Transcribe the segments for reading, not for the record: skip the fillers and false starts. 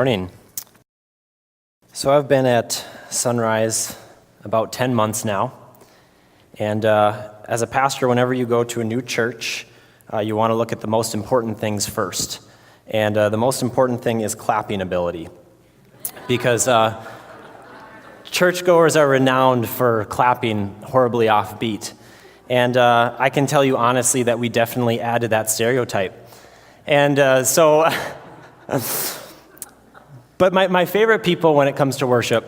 morning. So I've been at Sunrise about 10 months now, and as a pastor, whenever you go to a new church, you want to look at the most important things first, and the most important thing is clapping ability, because churchgoers are renowned for clapping horribly offbeat, and I can tell you honestly that we definitely added that stereotype. And but my favorite people when it comes to worship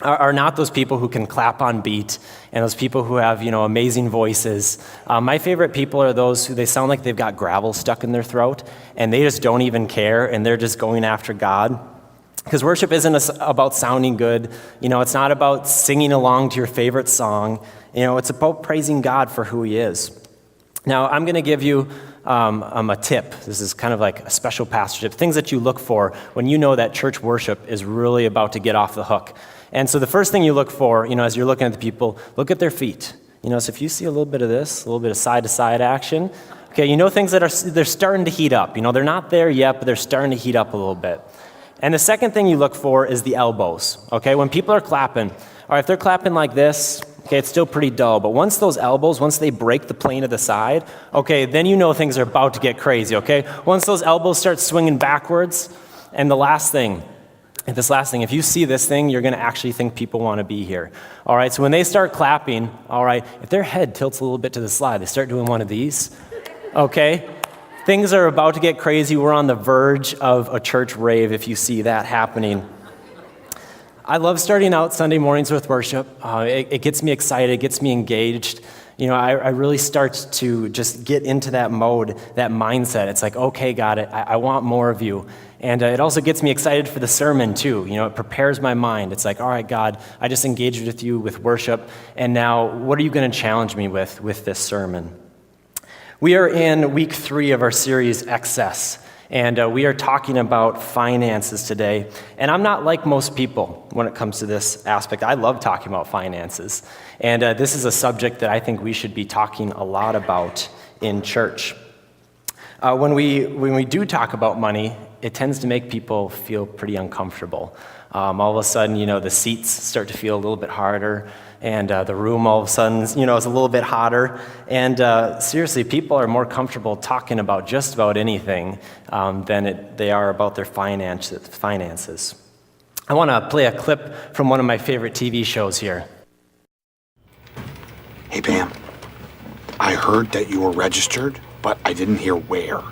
are not those people who can clap on beat and those people who have, amazing voices. My favorite people are those who they sound like they've got gravel stuck in their throat and they just don't even care and they're just going after God. Because worship isn't about sounding good. It's not about singing along to your favorite song. It's about praising God for who He is. Now, I'm going to give you a tip. This is kind of like a special pastor tip. Things that you look for when you know that church worship is really about to get off the hook. And so the first thing you look for, as you're looking at the people, look at their feet. So if you see a little bit of this, a little bit of side-to-side action, okay, things that they're starting to heat up. They're not there yet, but they're starting to heat up a little bit. And the second thing you look for is the elbows, okay? When people are clapping, all right, if they're clapping like this, okay, it's still pretty dull, but once those elbows, once they break the plane of the side, okay, then you know things are about to get crazy, okay? Once those elbows start swinging backwards, and this last thing, if you see this thing, you're gonna actually think people wanna be here. All right, so when they start clapping, all right, if their head tilts a little bit to the side, they start doing one of these, okay? Things are about to get crazy. We're on the verge of a church rave if you see that happening. I love starting out Sunday mornings with worship. It gets me excited, it gets me engaged. I really start to just get into that mode, that mindset. It's like, okay, God, I want more of you. And it also gets me excited for the sermon too. It prepares my mind. It's like, all right, God, I just engaged with you with worship, and now what are you going to challenge me with this sermon? We are in week 3 of our series, Excess. And we are talking about finances today. And I'm not like most people when it comes to this aspect. I love talking about finances. And this is a subject that I think we should be talking a lot about in church. When we do talk about money, it tends to make people feel pretty uncomfortable. All of a sudden, the seats start to feel a little bit harder. And the room all of a sudden, is a little bit hotter. And seriously, people are more comfortable talking about just about anything than they are about their finances. I want to play a clip from one of my favorite TV shows here. Hey, Pam. I heard that you were registered, but I didn't hear where.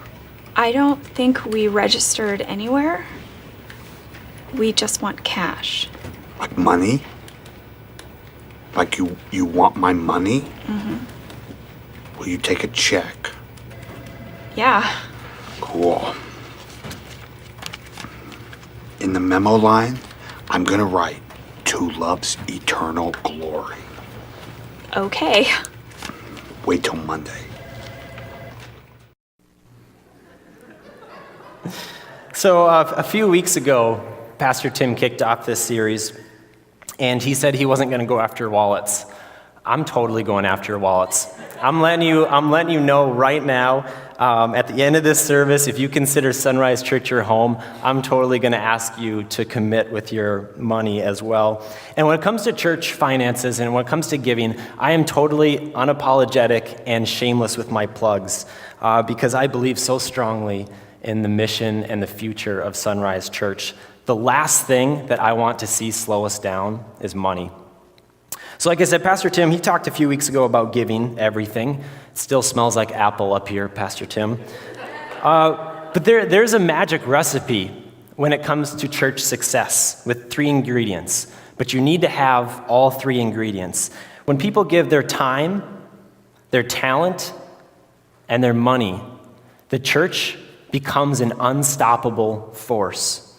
I don't think we registered anywhere. We just want cash. Like money? Like you want my money? Mm-hmm. Will you take a check? Yeah. Cool. In the memo line, I'm gonna write, "To love's eternal glory." Okay. Wait till Monday. So a few weeks ago, Pastor Tim kicked off this series, and he said he wasn't going to go after wallets. I'm totally going after your wallets. I'm letting you know right now, at the end of this service, if you consider Sunrise Church your home, I'm totally going to ask you to commit with your money as well. And when it comes to church finances and when it comes to giving, I am totally unapologetic and shameless with my plugs because I believe so strongly in the mission and the future of Sunrise Church. The last thing that I want to see slow us down is money. So like I said, Pastor Tim, he talked a few weeks ago about giving everything. It still smells like apple up here, Pastor Tim. But there's a magic recipe when it comes to church success with 3 ingredients. But you need to have all 3 ingredients. When people give their time, their talent, and their money, the church becomes an unstoppable force.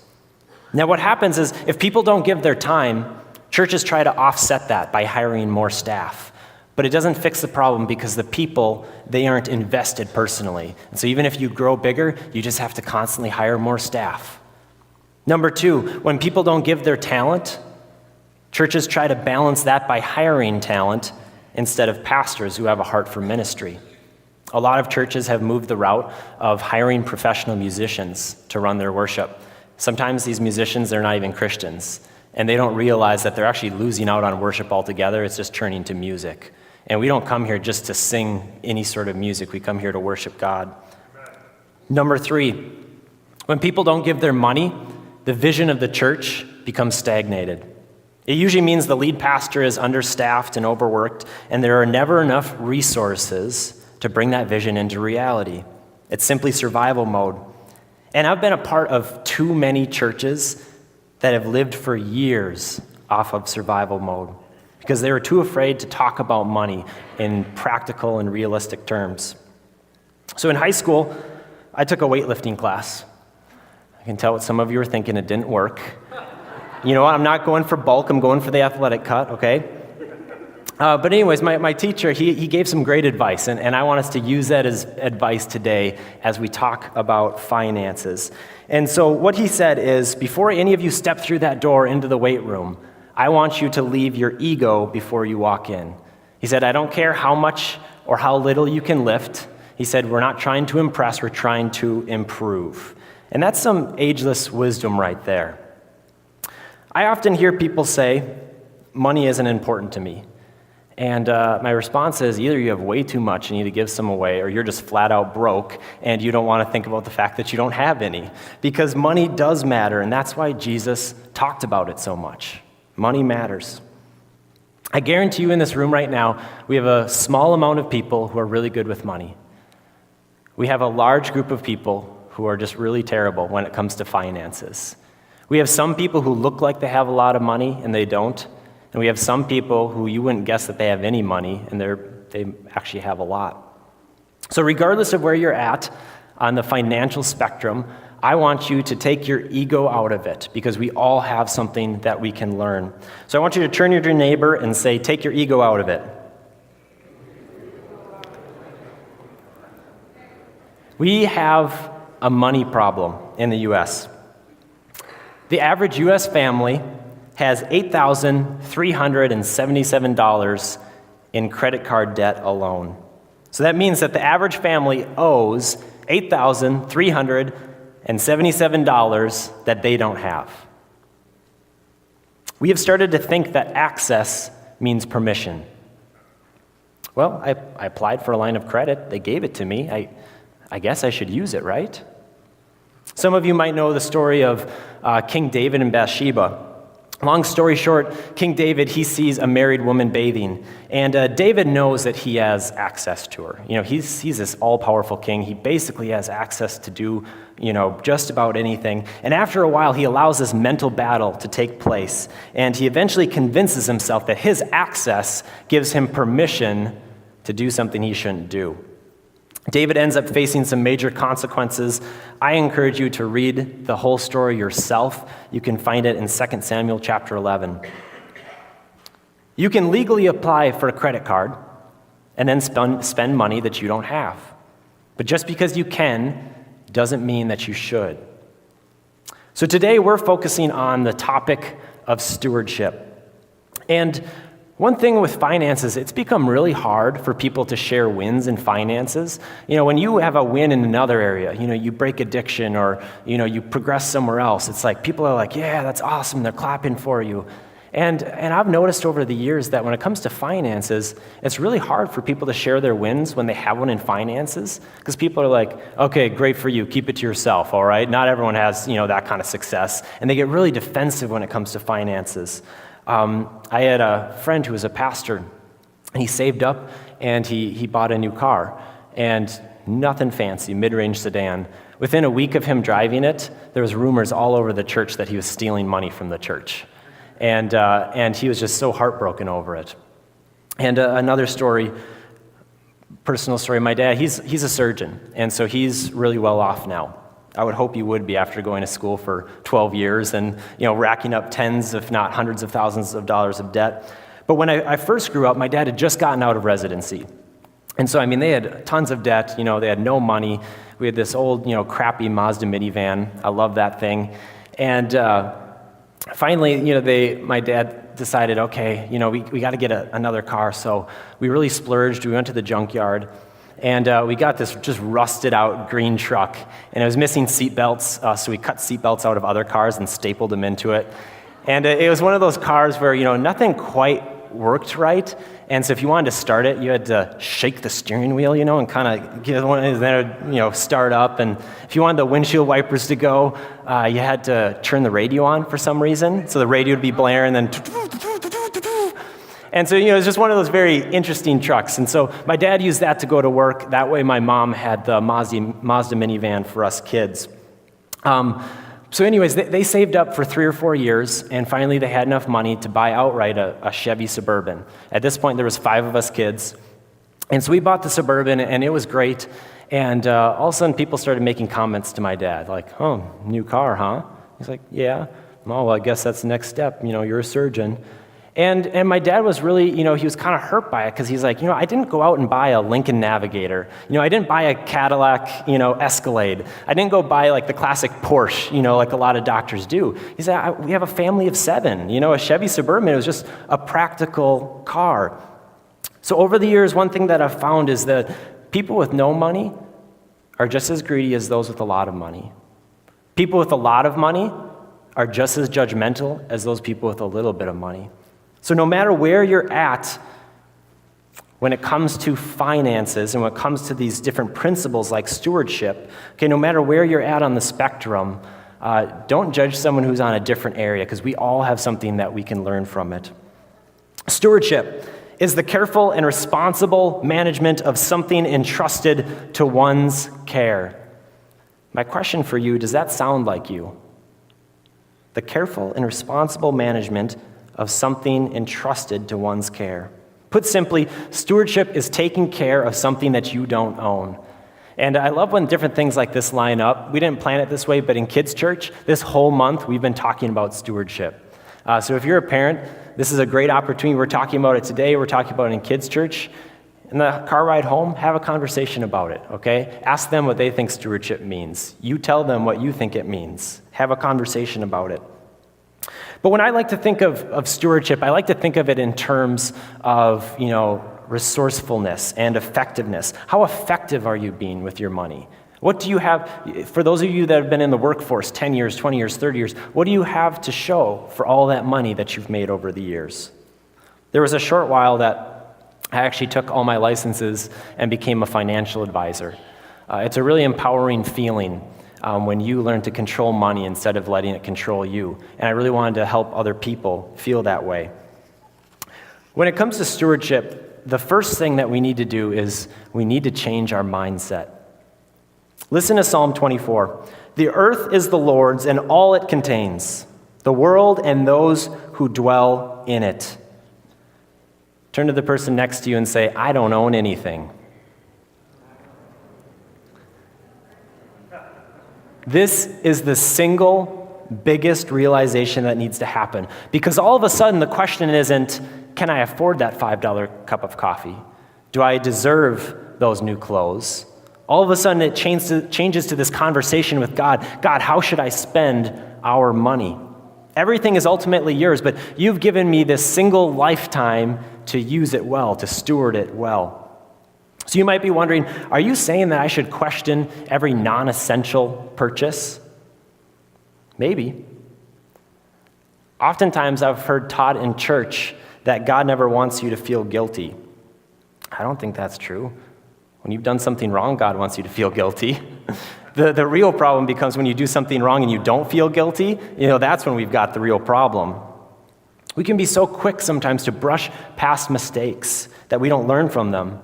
Now what happens is if people don't give their time, churches try to offset that by hiring more staff. But it doesn't fix the problem because the people, they aren't invested personally. And so even if you grow bigger, you just have to constantly hire more staff. Number 2, when people don't give their talent, churches try to balance that by hiring talent instead of pastors who have a heart for ministry. A lot of churches have moved the route of hiring professional musicians to run their worship Sometimes these musicians, they're not even Christians, and they don't realize that they're actually losing out on worship altogether. It's just turning to music. And we don't come here just to sing any sort of music. We come here to worship God. Number 3, when people don't give their money, the vision of the church becomes stagnated. It usually means the lead pastor is understaffed and overworked, and there are never enough resources to bring that vision into reality. It's simply survival mode. And I've been a part of too many churches that have lived for years off of survival mode because they were too afraid to talk about money in practical and realistic terms. So in high school, I took a weightlifting class. I can tell what some of you are thinking, it didn't work. You know what, I'm not going for bulk, I'm going for the athletic cut, okay? But anyways, my teacher, he gave some great advice, and I want us to use that as advice today as we talk about finances. And so what he said is, before any of you step through that door into the weight room, I want you to leave your ego before you walk in. He said, I don't care how much or how little you can lift. He said, we're not trying to impress, we're trying to improve. And that's some ageless wisdom right there. I often hear people say, money isn't important to me. And my response is, either you have way too much and you need to give some away, or you're just flat out broke and you don't want to think about the fact that you don't have any. Because money does matter, and that's why Jesus talked about it so much. Money matters. I guarantee you in this room right now, we have a small amount of people who are really good with money. We have a large group of people who are just really terrible when it comes to finances. We have some people who look like they have a lot of money and they don't. And we have some people who you wouldn't guess that they have any money and they actually have a lot. So regardless of where you're at on the financial spectrum, I want you to take your ego out of it because we all have something that we can learn. So I want you to turn to your neighbor and say, take your ego out of it. We have a money problem in the U.S. The average U.S. family has $8,377 in credit card debt alone. So that means that the average family owes $8,377 that they don't have. We have started to think that access means permission. Well, I applied for a line of credit. They gave it to me. I guess I should use it, right? Some of you might know the story of King David and Bathsheba. Long story short, King David, he sees a married woman bathing, and David knows that he has access to her. You know, he's this all-powerful king. He basically has access to do, just about anything. And after a while, he allows this mental battle to take place, and he eventually convinces himself that his access gives him permission to do something he shouldn't do. David ends up facing some major consequences. I encourage you to read the whole story yourself. You can find it in 2 Samuel chapter 11. You can legally apply for a credit card and then spend money that you don't have. But just because you can doesn't mean that you should. So today we're focusing on the topic of stewardship. And one thing with finances, it's become really hard for people to share wins in finances. When you have a win in another area, you break addiction or, you progress somewhere else, it's like people are like, yeah, that's awesome, they're clapping for you. And I've noticed over the years that when it comes to finances, it's really hard for people to share their wins when they have one in finances, because people are like, okay, great for you, keep it to yourself, all right? Not everyone has, that kind of success. And they get really defensive when it comes to finances. I had a friend who was a pastor, and he saved up, and he bought a new car, and nothing fancy, mid-range sedan. Within a week of him driving it, there was rumors all over the church that he was stealing money from the church, and he was just so heartbroken over it. And another story, personal story, my dad, he's a surgeon, and so he's really well off now. I would hope you would be after going to school for 12 years and, racking up tens, if not hundreds of thousands of dollars of debt. But when I first grew up, my dad had just gotten out of residency. And so, they had tons of debt, they had no money. We had this old, crappy Mazda minivan. I love that thing. And finally, my dad decided, okay, we got to get another car. So we really splurged. We went to the junkyard. And we got this just rusted out green truck, and it was missing seat belts, so we cut seat belts out of other cars and stapled them into it. And it was one of those cars where, nothing quite worked right. And so if you wanted to start it, you had to shake the steering wheel, and kind of give one, and then it would, start up. And if you wanted the windshield wipers to go, you had to turn the radio on for some reason. So the radio would be blaring, and then and so, it's just one of those very interesting trucks. And so my dad used that to go to work. That way my mom had the Mazda minivan for us kids. So anyways, they saved up for 3 or 4 years, and finally they had enough money to buy outright a Chevy Suburban. At this point, there was 5 of us kids. And so we bought the Suburban, and it was great. And all of a sudden, people started making comments to my dad, like, "Oh, new car, huh?" He's like, "Yeah." "Oh, well, I guess that's the next step. You're a surgeon." And my dad was really, he was kind of hurt by it, because he's like, I didn't go out and buy a Lincoln Navigator. I didn't buy a Cadillac, Escalade. I didn't go buy like the classic Porsche, like a lot of doctors do. He said, we have a family of 7. A Chevy Suburban, it was just a practical car. So over the years, one thing that I've found is that people with no money are just as greedy as those with a lot of money. People with a lot of money are just as judgmental as those people with a little bit of money. So no matter where you're at when it comes to finances and when it comes to these different principles like stewardship, okay, no matter where you're at on the spectrum, don't judge someone who's on a different area, because we all have something that we can learn from it. Stewardship is the careful and responsible management of something entrusted to one's care. My question for you, does that sound like you? The careful and responsible management of something entrusted to one's care. Put simply, stewardship is taking care of something that you don't own. And I love when different things like this line up. We didn't plan it this way, but in kids' church, this whole month, we've been talking about stewardship. So if you're a parent, this is a great opportunity. We're talking about it today. We're talking about it in kids' church. In the car ride home, have a conversation about it, okay? Ask them what they think stewardship means. You tell them what you think it means. Have a conversation about it. But when I like to think of stewardship, I like to think of it in terms of, resourcefulness and effectiveness. How effective are you being with your money? What do you have, for those of you that have been in the workforce 10 years, 20 years, 30 years, what do you have to show for all that money that you've made over the years? There was a short while that I actually took all my licenses and became a financial advisor. It's a really empowering feeling when you learn to control money instead of letting it control you. And I really wanted to help other people feel that way. When it comes to stewardship, the first thing that we need to do is we need to change our mindset. Listen to Psalm 24. The earth is the Lord's and all it contains, the world and those who dwell in it. Turn to the person next to you and say, I don't own anything. This is the single biggest realization that needs to happen. Because all of a sudden, the question isn't, can I afford that $5 cup of coffee? Do I deserve those new clothes? All of a sudden, it changes to this conversation with God. God, how should I spend our money? Everything is ultimately yours, but you've given me this single lifetime to use it well, to steward it well. So you might be wondering, are you saying that I should question every non-essential purchase? Maybe. Oftentimes I've heard taught in church that God never wants you to feel guilty. I don't think that's true. When you've done something wrong, God wants you to feel guilty. The real problem becomes when you do something wrong and you don't feel guilty, that's when we've got the real problem. We can be so quick sometimes to brush past mistakes that we don't learn from them.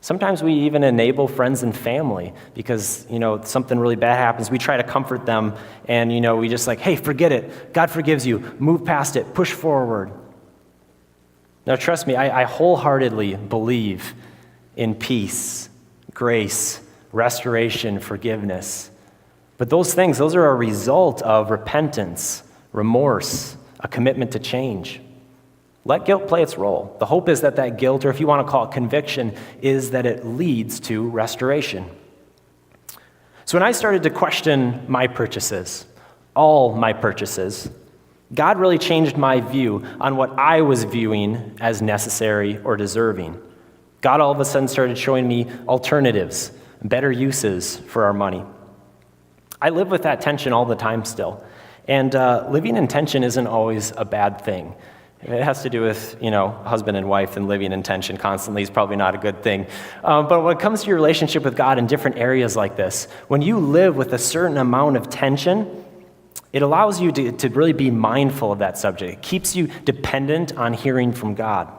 Sometimes we even enable friends and family because, something really bad happens. We try to comfort them and, we just like, hey, forget it. God forgives you. Move past it. Push forward. Now, trust me, I wholeheartedly believe in peace, grace, restoration, forgiveness. But those are a result of repentance, remorse, a commitment to change. Let guilt play its role. The hope is that guilt, or if you want to call it conviction, is that it leads to restoration. So when I started to question my purchases, all my purchases, God really changed my view on what I was viewing as necessary or deserving. God all of a sudden started showing me alternatives, better uses for our money. I live with that tension all the time still. And living in tension isn't always a bad thing. It has to do with, husband and wife, and living in tension constantly is probably not a good thing. But when it comes to your relationship with God in different areas like this, when you live with a certain amount of tension, it allows you to really be mindful of that subject. It keeps you dependent on hearing from God.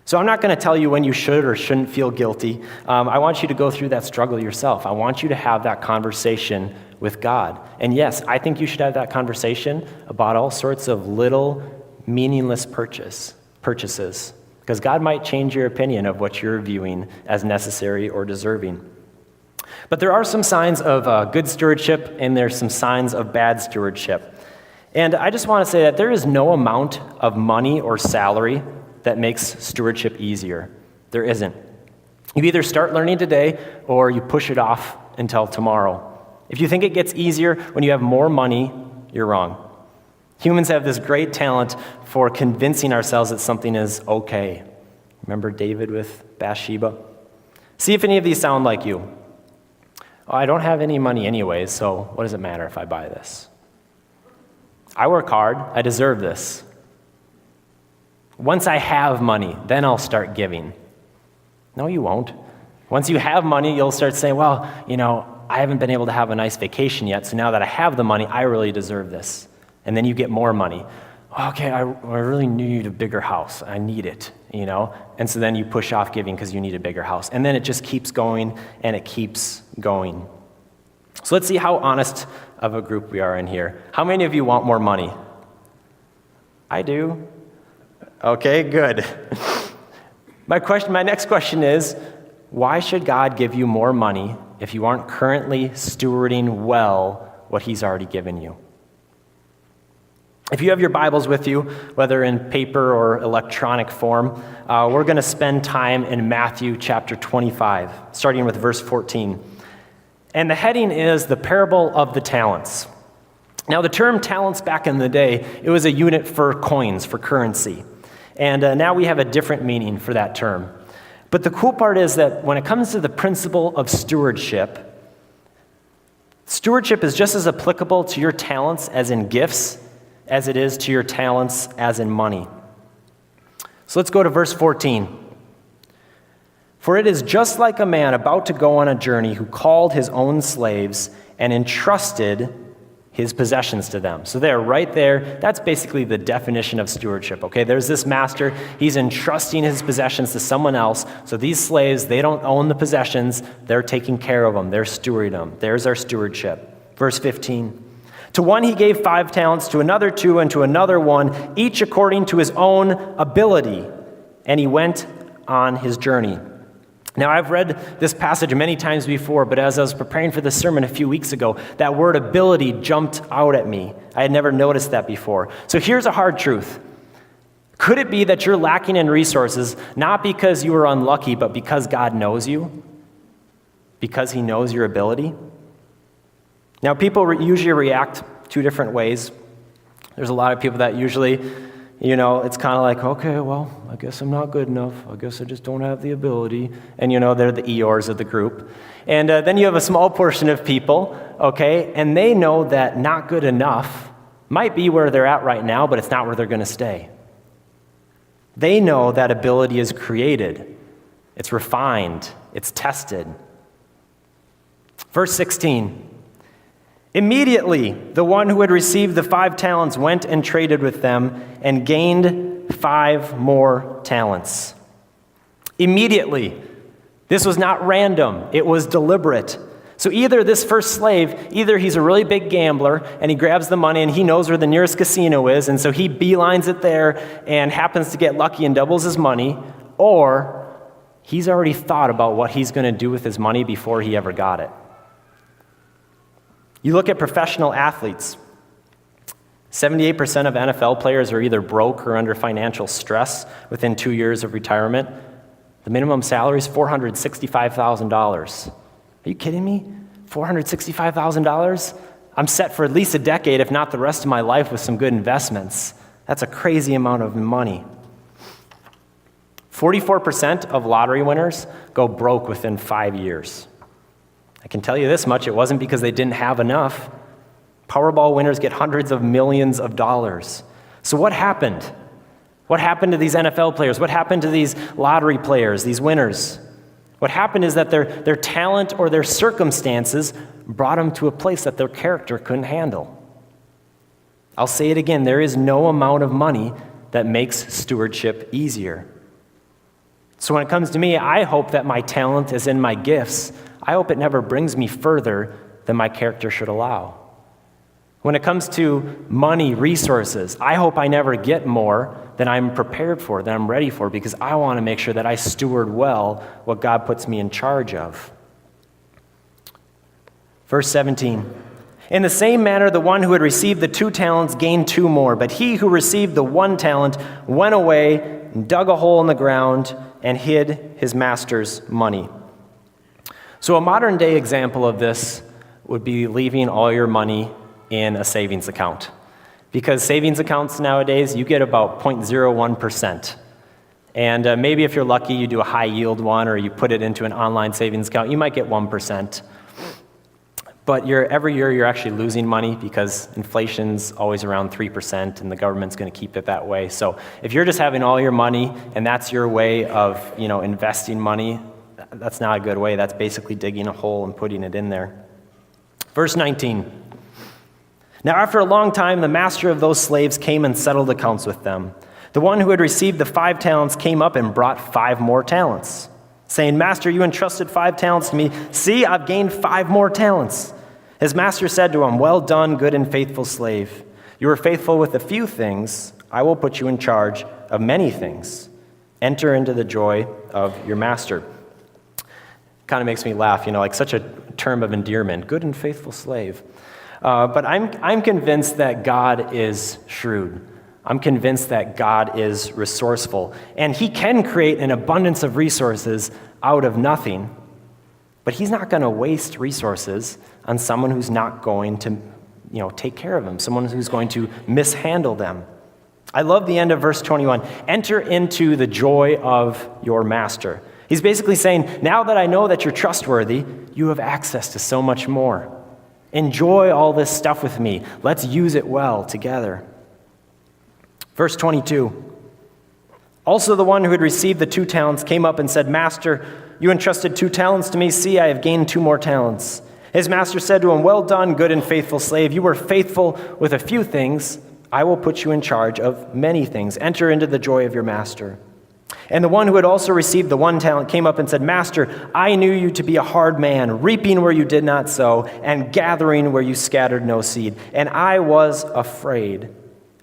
So I'm not going to tell you when you should or shouldn't feel guilty. I want you to go through that struggle yourself. I want you to have that conversation with God. And yes, I think you should have that conversation about all sorts of little meaningless purchases, because God might change your opinion of what you're viewing as necessary or deserving. But there are some signs of good stewardship, and there's some signs of bad stewardship. And I just want to say that there is no amount of money or salary that makes stewardship easier. There isn't. You either start learning today or you push it off until tomorrow. If you think it gets easier when you have more money, you're wrong. Humans have this great talent for convincing ourselves that something is okay. Remember David with Bathsheba? See if any of these sound like you. Oh, I don't have any money anyways, so what does it matter if I buy this? I work hard. I deserve this. Once I have money, then I'll start giving. No, you won't. Once you have money, you'll start saying, well, I haven't been able to have a nice vacation yet, so now that I have the money, I really deserve this. And then you get more money. Okay, I really need a bigger house. I need it, And so then you push off giving because you need a bigger house. And then it just keeps going, and it keeps going. So let's see how honest of a group we are in here. How many of you want more money? I do. Okay, good. My next question is, why should God give you more money if you aren't currently stewarding well what he's already given you? If you have your Bibles with you, whether in paper or electronic form, we're going to spend time in Matthew chapter 25, starting with verse 14. And the heading is the parable of the talents. Now, the term talents back in the day, it was a unit for coins, for currency. And now we have a different meaning for that term. But the cool part is that when it comes to the principle of stewardship, stewardship is just as applicable to your talents as in gifts as it is to your talents as in money. So let's go to verse 14. For it is just like a man about to go on a journey who called his own slaves and entrusted his possessions to them. So there, right there, that's basically the definition of stewardship, okay? There's this master, he's entrusting his possessions to someone else. So these slaves, they don't own the possessions, they're taking care of them, they're stewarding them. There's our stewardship. Verse 15. To one he gave 5 talents, to another 2, and to another 1, each according to his own ability. And he went on his journey. Now, I've read this passage many times before, but as I was preparing for this sermon a few weeks ago, that word ability jumped out at me. I had never noticed that before. So here's a hard truth. Could it be that you're lacking in resources, not because you were unlucky, but because God knows you? Because he knows your ability? Now, people usually react 2 different ways. There's a lot of people that usually, it's kind of like, okay, well, I guess I'm not good enough. I guess I just don't have the ability. And, they're the Eeyores of the group. And then you have a small portion of people, okay, and they know that not good enough might be where they're at right now, but it's not where they're going to stay. They know that ability is created. It's refined. It's tested. Verse 16. Immediately, the one who had received the 5 talents went and traded with them and gained 5 more talents. Immediately. This was not random. It was deliberate. So either this first slave, either he's a really big gambler and he grabs the money and he knows where the nearest casino is, and so he beelines it there and happens to get lucky and doubles his money, or he's already thought about what he's going to do with his money before he ever got it. You look at professional athletes. 78% of NFL players are either broke or under financial stress within 2 years of retirement. The minimum salary is $465,000. Are you kidding me? $465,000? I'm set for at least a decade, if not the rest of my life, with some good investments. That's a crazy amount of money. 44% of lottery winners go broke within 5 years. I can tell you this much, it wasn't because they didn't have enough. Powerball winners get hundreds of millions of dollars. So what happened? What happened to these NFL players? What happened to these lottery players, these winners? What happened is that their talent or their circumstances brought them to a place that their character couldn't handle. I'll say it again, there is no amount of money that makes stewardship easier. So when it comes to me, I hope that my talent is in my gifts. I hope it never brings me further than my character should allow. When it comes to money, resources, I hope I never get more than I'm prepared for, that I'm ready for, because I want to make sure that I steward well what God puts me in charge of. Verse 17, in the same manner, the one who had received the 2 talents gained 2 more, but he who received the 1 talent went away and dug a hole in the ground and hid his master's money. So a modern day example of this would be leaving all your money in a savings account. Because savings accounts nowadays, you get about 0.01%. And maybe if you're lucky, you do a high yield one or you put it into an online savings account, you might get 1%. But every year you're actually losing money because inflation's always around 3% and the government's going to keep it that way. So if you're just having all your money and that's your way of, investing money, that's not a good way. That's basically digging a hole and putting it in there. Verse 19. Now after a long time, the master of those slaves came and settled accounts with them. The one who had received the 5 talents came up and brought 5 more talents, saying, Master, you entrusted 5 talents to me. See, I've gained 5 more talents. His master said to him, Well done, good and faithful slave. You were faithful with a few things. I will put you in charge of many things. Enter into the joy of your master. Kind of makes me laugh, like such a term of endearment, good and faithful slave. But I'm convinced that God is shrewd. I'm convinced that God is resourceful. And he can create an abundance of resources out of nothing. But he's not going to waste resources on someone who's not going to, take care of them, someone who's going to mishandle them. I love the end of verse 21. Enter into the joy of your master. He's basically saying, now that I know that you're trustworthy, you have access to so much more. Enjoy all this stuff with me. Let's use it well together. Verse 22. Also the one who had received the 2 talents came up and said, Master, you entrusted 2 talents to me. See, I have gained 2 more talents. His master said to him, Well done, good and faithful slave. You were faithful with a few things. I will put you in charge of many things. Enter into the joy of your master. And the one who had also received the 1 talent came up and said, Master, I knew you to be a hard man, reaping where you did not sow, and gathering where you scattered no seed. And I was afraid.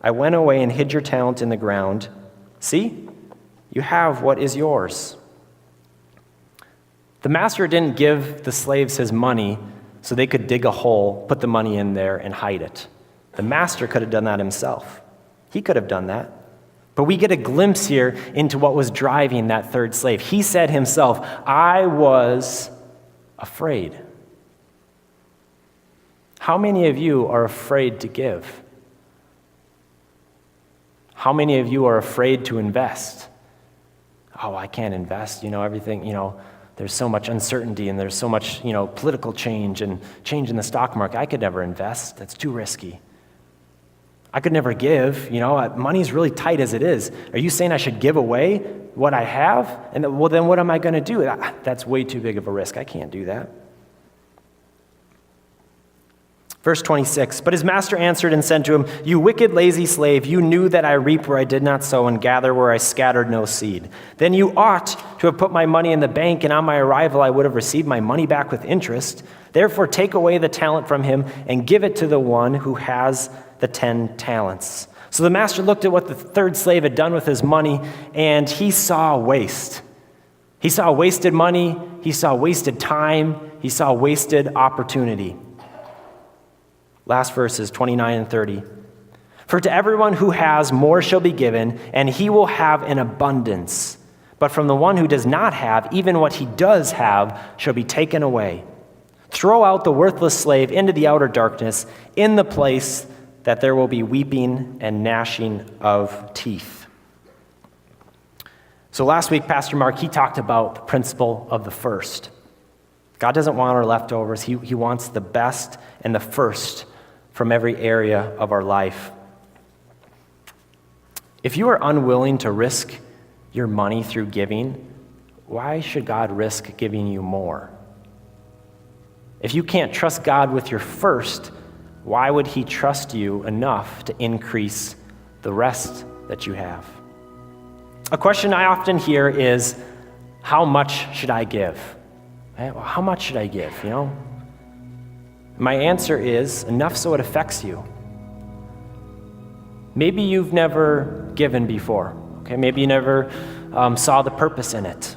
I went away and hid your talent in the ground. See, you have what is yours. The master didn't give the slaves his money so they could dig a hole, put the money in there, and hide it. The master could have done that himself. He could have done that. But we get a glimpse here into what was driving that 3rd slave. He said himself, I was afraid. How many of you are afraid to give? How many of you are afraid to invest? Oh, I can't invest, everything, there's so much uncertainty and there's so much, political change and change in the stock market. I could never invest. That's too risky. I could never give, money's really tight as it is. Are you saying I should give away what I have? And then what am I going to do? That's way too big of a risk. I can't do that. Verse 26, but his master answered and said to him, You wicked, lazy slave, you knew that I reap where I did not sow and gather where I scattered no seed. Then you ought to have put my money in the bank, and on my arrival I would have received my money back with interest. Therefore take away the talent from him and give it to the one who has the 10 talents. So the master looked at what the 3rd slave had done with his money, and he saw waste. He saw wasted money, he saw wasted time, he saw wasted opportunity. Last verses, 29 and 30. For to everyone who has, more shall be given, and he will have an abundance. But from the one who does not have, even what he does have shall be taken away. Throw out the worthless slave into the outer darkness, in the place that there will be weeping and gnashing of teeth. So So last week, Pastor Mark, he talked about the principle of the first. God doesn't want our leftovers. He wants the best and the first from every area of our life. If you are unwilling to risk your money through giving, why should God risk giving you more? If you can't trust God with your first, why would he trust you enough to increase the rest that you have? A question I often hear is, how much should I give? How much should I give, My answer is, enough so it affects you. Maybe you've never given before, okay? Maybe you never saw the purpose in it.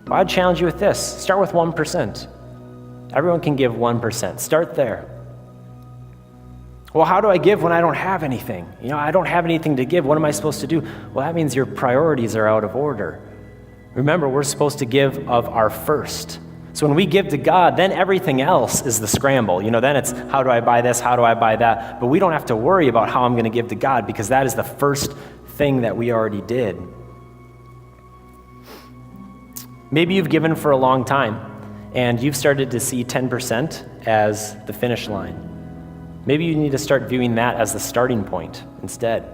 Well, I'd challenge you with this. Start with 1%. Everyone can give 1%. Start there. Well, how do I give when I don't have anything? I don't have anything to give. What am I supposed to do? Well, that means your priorities are out of order. Remember, we're supposed to give of our first. So when we give to God, then everything else is the scramble. Then it's, how do I buy this? How do I buy that? But we don't have to worry about how I'm going to give to God because that is the first thing that we already did. Maybe you've given for a long time and you've started to see 10% as the finish line. Maybe you need to start viewing that as the starting point instead.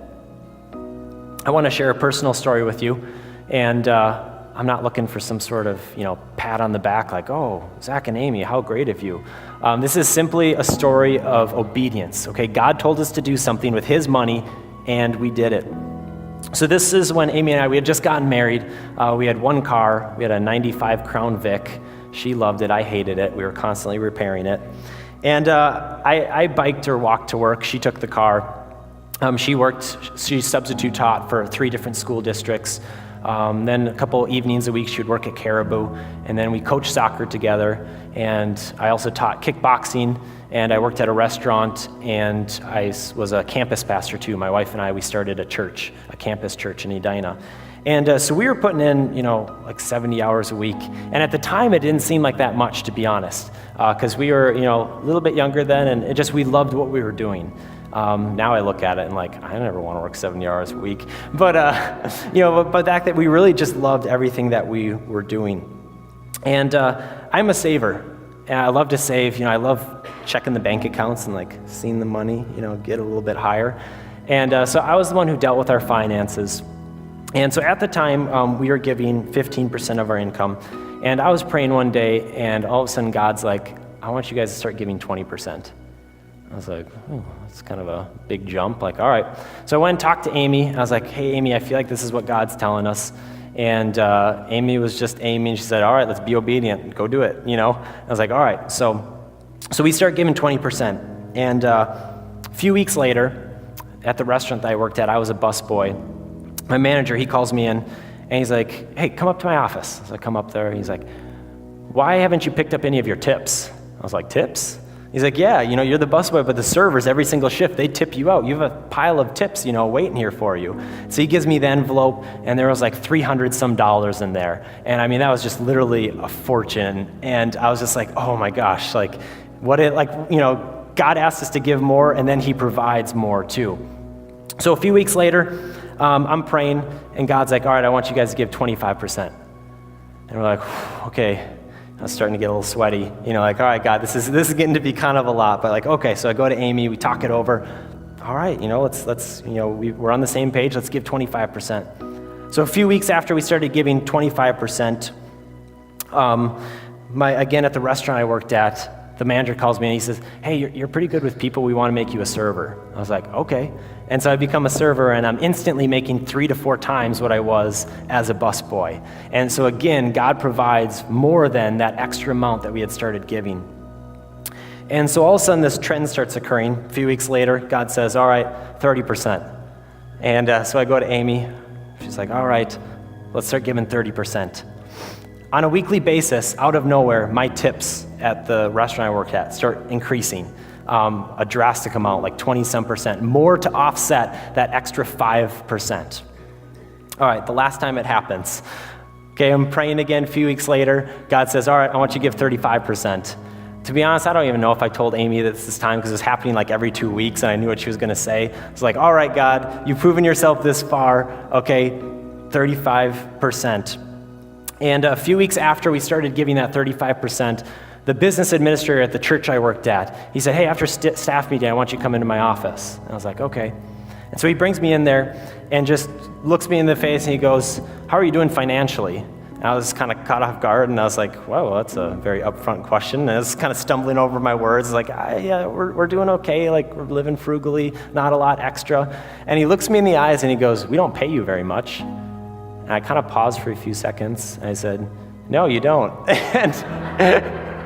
I want to share a personal story with you, and I'm not looking for some sort of, pat on the back like, oh, Zach and Amy, how great of you. This is simply a story of obedience, okay? God told us to do something with his money, and we did it. So this is when Amy and I, we had just gotten married. We had one car. We had a 95 Crown Vic. She loved it. I hated it. We were constantly repairing it. And I biked or walked to work. She took the car. She substitute taught for 3 different school districts. Then a couple evenings a week, she would work at Caribou. And then we coached soccer together. And I also taught kickboxing. And I worked at a restaurant. And I was a campus pastor too. My wife and I, we started a church, a campus church in Edina. And so we were putting in, like 70 hours a week. And at the time, it didn't seem like that much, to be honest, because we were, a little bit younger then, and we loved what we were doing. Now I look at it and I never want to work 70 hours a week. But, but back then, we really just loved everything that we were doing. And I'm a saver. And I love to save. I love checking the bank accounts and seeing the money, get a little bit higher. And so I was the one who dealt with our finances. And so at the time, we were giving 15% of our income. And I was praying one day, and all of a sudden, God's like, I want you guys to start giving 20%. I was like, oh, that's kind of a big jump. All right. So I went and talked to Amy. I was like, hey, Amy, I feel like this is what God's telling us. And Amy was just Amy, and she said, all right, let's be obedient. Go do it, I was like, all right. So we started giving 20%. And a few weeks later, at the restaurant that I worked at, I was a busboy. My manager, he calls me in, and he's like, hey, come up to my office. So I come up there, and he's like, why haven't you picked up any of your tips? I was like, tips? He's like, yeah, you're the busboy, but the servers, every single shift, they tip you out. You have a pile of tips, waiting here for you. So he gives me the envelope, and there was $300 some in there. And that was just literally a fortune. And I was just like, oh my gosh, God asked us to give more, and then he provides more too. So a few weeks later, I'm praying, and God's like, all right, I want you guys to give 25%. And we're like, okay. I was starting to get a little sweaty, all right, God, this is getting to be kind of a lot. But okay, so I go to Amy, we talk it over. All right, let's we're on the same page. Let's give 25%. So a few weeks after we started giving 25%, again at the restaurant I worked at, the manager calls me and he says, hey, you're pretty good with people. We want to make you a server. I was like, okay. And so I become a server, and I'm instantly making 3 to 4 times what I was as a busboy. And so again, God provides more than that extra amount that we had started giving. And so all of a sudden, this trend starts occurring. A few weeks later, God says, all right, 30%. And so I go to Amy. She's like, all right, let's start giving 30%. On a weekly basis, out of nowhere, my tips at the restaurant I worked at start increasing. A drastic amount, 20-some%, more to offset that extra 5%. All right, the last time it happens. Okay, I'm praying again a few weeks later. God says, all right, I want you to give 35%. To be honest, I don't even know if I told Amy that this time because it was happening every 2 weeks and I knew what she was going to say. It's all right, God, you've proven yourself this far. Okay, 35%. And a few weeks after we started giving that 35%, the business administrator at the church I worked at, he said, hey, after staff meeting, I want you to come into my office. And I was like, okay. And so he brings me in there and just looks me in the face and he goes, how are you doing financially? And I was kind of caught off guard and I was like, whoa, that's a very upfront question. And I was kind of stumbling over my words, like, yeah, we're doing okay, like we're living frugally, not a lot extra. And he looks me in the eyes and he goes, we don't pay you very much. And I kind of paused for a few seconds and I said, no, you don't.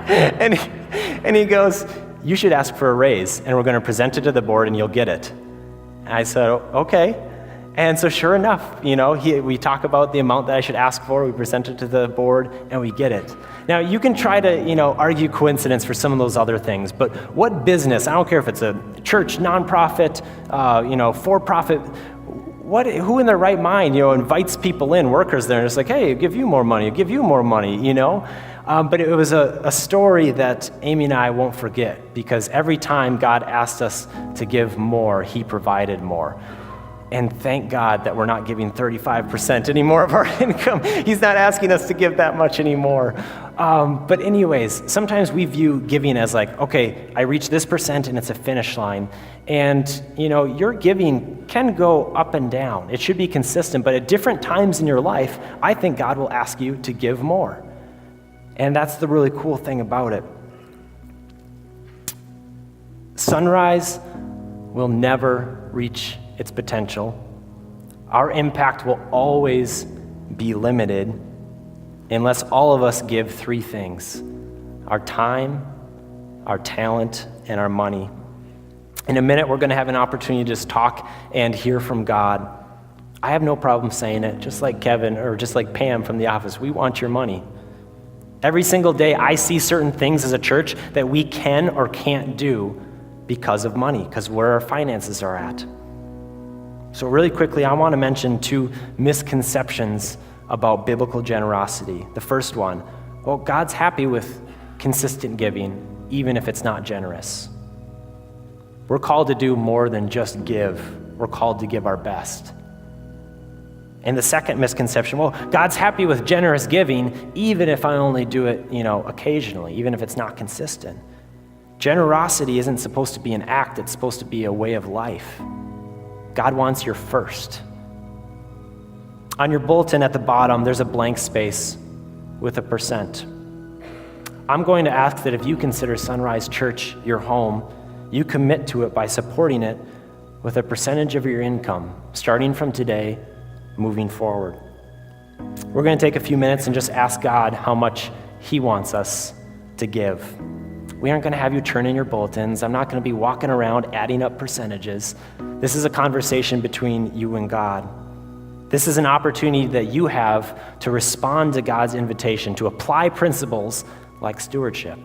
and he goes, you should ask for a raise and we're going to present it to the board and you'll get it. And I said, okay. And so sure enough, we talk about the amount that I should ask for, we present it to the board, and we get it. Now, you can try to, argue coincidence for some of those other things, but what business, I don't care if it's a church, nonprofit, for-profit, who in their right mind, invites people in, workers there, and it's like, hey, I'll give you more money, But it was a story that Amy and I won't forget, because every time God asked us to give more, he provided more. And thank God that we're not giving 35% anymore of our income. He's not asking us to give that much anymore. But anyways, sometimes we view giving as like, okay, I reach this percent and it's a finish line. And, your giving can go up and down. It should be consistent, but at different times in your life, I think God will ask you to give more. And that's the really cool thing about it. Sunrise will never reach its potential. Our impact will always be limited unless all of us give three things: our time, our talent, and our money. In a minute, we're going to have an opportunity to just talk and hear from God. I have no problem saying it, just like Kevin or just like Pam from the office. We want your money. Every single day, I see certain things as a church that we can or can't do because of money, because where our finances are at. So really quickly, I want to mention two misconceptions about biblical generosity. The first one, well, God's happy with consistent giving, even if it's not generous. We're called to do more than just give. We're called to give our best. And the second misconception, well, God's happy with generous giving, even if I only do it, occasionally, even if it's not consistent. Generosity isn't supposed to be an act, it's supposed to be a way of life. God wants your first. On your bulletin at the bottom, there's a blank space with a percent. I'm going to ask that if you consider Sunrise Church your home, you commit to it by supporting it with a percentage of your income, starting from today, moving forward. We're going to take a few minutes and just ask God how much he wants us to give. We aren't going to have you turn in your bulletins. I'm not going to be walking around adding up percentages. This is a conversation between you and God. This is an opportunity that you have to respond to God's invitation, to apply principles like stewardship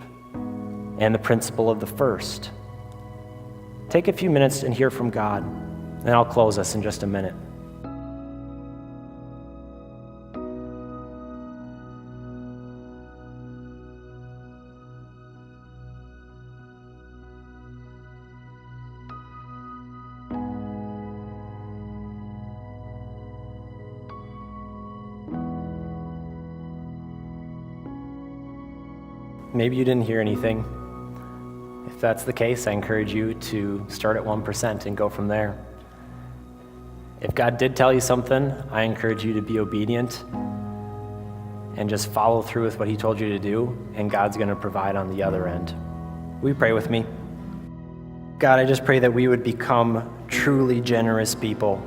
and the principle of the first. Take a few minutes and hear from God, and I'll close us in just a minute. Maybe you didn't hear anything. If that's the case, I encourage you to start at 1% and go from there. If God did tell you something, I encourage you to be obedient and just follow through with what he told you to do, and God's going to provide on the other end. Will you pray with me? God, I just pray that we would become truly generous people.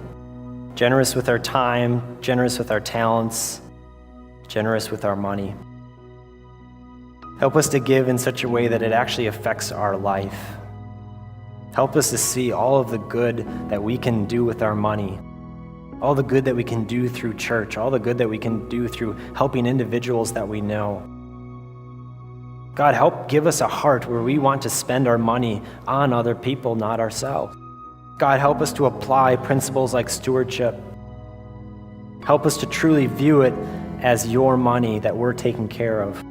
Generous with our time, generous with our talents, generous with our money. Help us to give in such a way that it actually affects our life. Help us to see all of the good that we can do with our money, all the good that we can do through church, all the good that we can do through helping individuals that we know. God, help give us a heart where we want to spend our money on other people, not ourselves. God, help us to apply principles like stewardship. Help us to truly view it as your money that we're taking care of.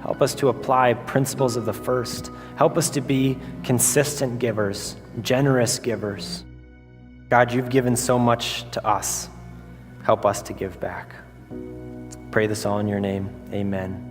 Help us to apply principles of the first. Help us to be consistent givers, generous givers. God, you've given so much to us. Help us to give back. Pray this all in your name. Amen.